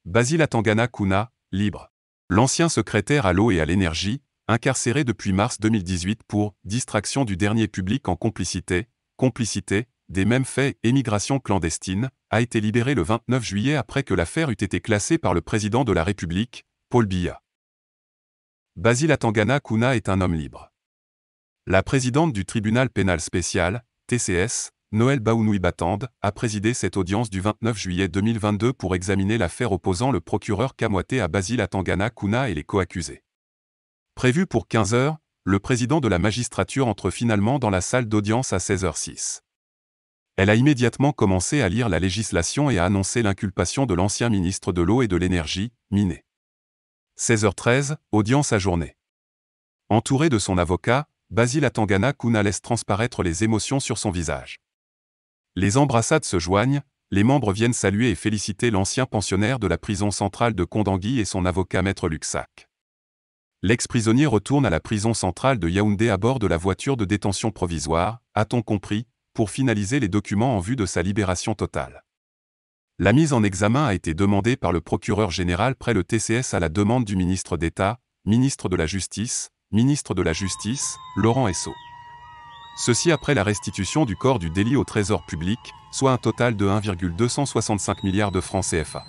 Basile Atangana Kouna, libre. L'ancien secrétaire à l'eau et à l'énergie, incarcéré depuis mars 2018 pour « distraction du dernier public en complicité », des mêmes faits, émigration clandestine, a été libéré le 29 juillet après que l'affaire eût été classée par le président de la République, Paul Biya. Basile Atangana Kouna est un homme libre. La présidente du tribunal pénal spécial, TCS, Noël Baounoui Batande, a présidé cette audience du 29 juillet 2022 pour examiner l'affaire opposant le procureur Kamwate à Basile Atangana Kouna et les coaccusés. Prévu pour 15 h, le président de la magistrature entre finalement dans la salle d'audience à 16h06. Elle a immédiatement commencé à lire la législation et à annoncer l'inculpation de l'ancien ministre de l'Eau et de l'Énergie, Miné. 16h13, audience ajournée. Entouré de son avocat, Basile Atangana Kouna laisse transparaître les émotions sur son visage. Les embrassades se joignent, les membres viennent saluer et féliciter l'ancien pensionnaire de la prison centrale de Kondangui et son avocat Maître Luxac. L'ex-prisonnier retourne à la prison centrale de Yaoundé à bord de la voiture de détention provisoire, a-t-on compris, pour finaliser les documents en vue de sa libération totale. La mise en examen a été demandée par le procureur général près le TCS à la demande du ministre d'État, ministre de la Justice, Laurent Esso. Ceci après la restitution du corps du délit au Trésor public, soit un total de 1,265 milliards de francs CFA.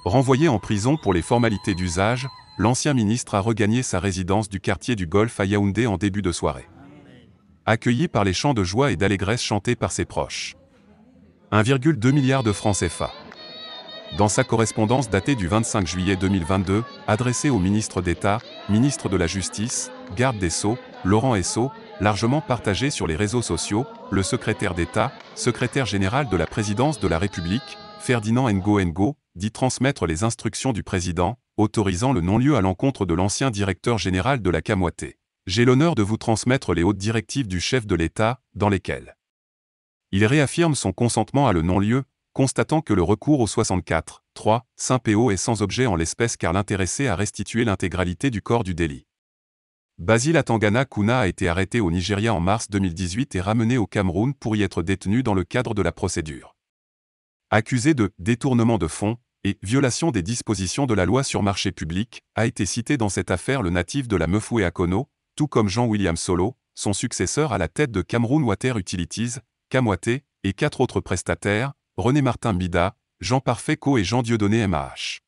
Renvoyé en prison pour les formalités d'usage, l'ancien ministre a regagné sa résidence du quartier du Golfe à Yaoundé en début de soirée. Accueilli par les chants de joie et d'allégresse chantés par ses proches. 1,2 milliard de francs CFA. Dans sa correspondance datée du 25 juillet 2022, adressée au ministre d'État, ministre de la Justice, garde des Sceaux, Laurent Esso, largement partagée sur les réseaux sociaux, le secrétaire d'État, secrétaire général de la présidence de la République, Ferdinand Ngo, dit transmettre les instructions du président, autorisant le non-lieu à l'encontre de l'ancien directeur général de la Kamwate. J'ai l'honneur de vous transmettre les hautes directives du chef de l'État, dans lesquelles il réaffirme son consentement à le non-lieu, constatant que le recours au 64.3 PO est sans objet en l'espèce car l'intéressé a restitué l'intégralité du corps du délit. Basile Atangana Kouna a été arrêté au Nigeria en mars 2018 et ramené au Cameroun pour y être détenu dans le cadre de la procédure. Accusé de détournement de fonds et violation des dispositions de la loi sur marché public, a été cité dans cette affaire le natif de la Mefoué Akono, tout comme Jean-William Solo, son successeur à la tête de Cameroun Water Utilities, Kamwate, et 4 autres prestataires, René Martin Mbida, Jean Parfait Co et Jean Dieudonné MAH.